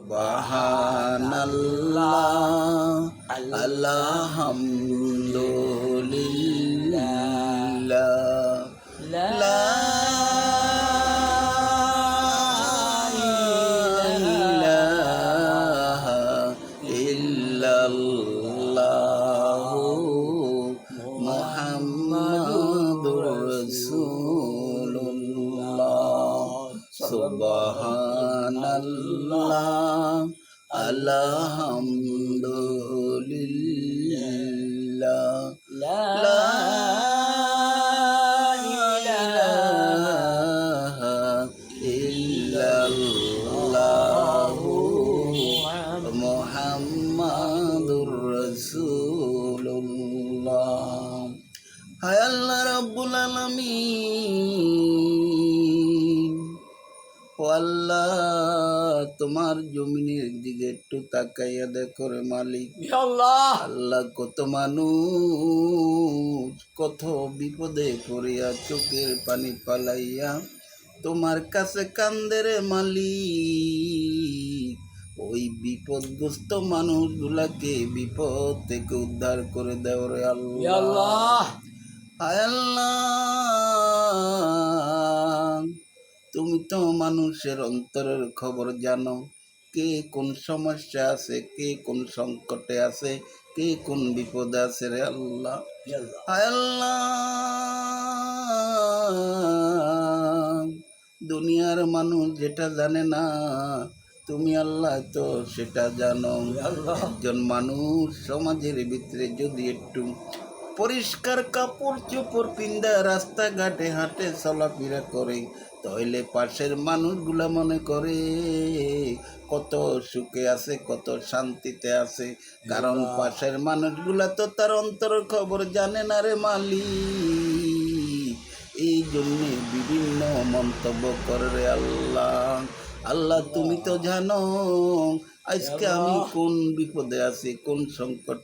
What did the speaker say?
সুবহানাল্লাহ আলহামদুলিল্লাহ লা ইলাহা ইল্লাল্লাহু মুহাম্মাদুর রাসূলুল্লাহ সুবহানাল্লাহ আলহামদুলিল্লাহ লা ইলাহা ইল্লাল্লাহু মুহাম্মাদুর রাসূলুল্লাহ। হায় আল্লাহ রাব্বুল আলামিন, ও আল্লাহ তোমার জমিনের দিকে একটু তাকাইয়া দেখো রে মালিক। আল্লাহ কত মানুষ কত বিপদে পড়িয়া চোখের পানি পালাইয়া তোমার কাছে কান্দে রে মালিক। ওই বিপদগ্রস্ত মানুষগুলাকে বিপদ থেকে উদ্ধার করে দেও রে আল্লাহ। হায় আল্লাহ, তুমি তো মানুষের অন্তরের খবর জানো, কে কোন সমস্যা আছে, কে কোন সংকটে আছে, কে কোন বিপদে আছে রে আল্লাহ। হায় আল্লাহ, দুনিয়ার মানুষ যেটা জানে না তুমি আল্লাহ তো সেটা জানো। একজন মানুষ সমাজের ভিতরে যদি একটু পরিষ্কার কাপড় চোপড় পিন্দা রাস্তাঘাটে হাঁটে চলাফেরা করে, তাহলে পাশের মানুষগুলা মনে করে কত সুখে আছে, কত শান্তিতে আছে। কারণ পাশের মানুষগুলা তো তার অন্তরের খবর জানে না রে মালিক। এই জন্যে বিভিন্ন মন্তব্য করে রে আল্লাহ। আল্লাহ তুমি তো জানো আজকে আমি কোন বিপদে আছি, কোন সংকট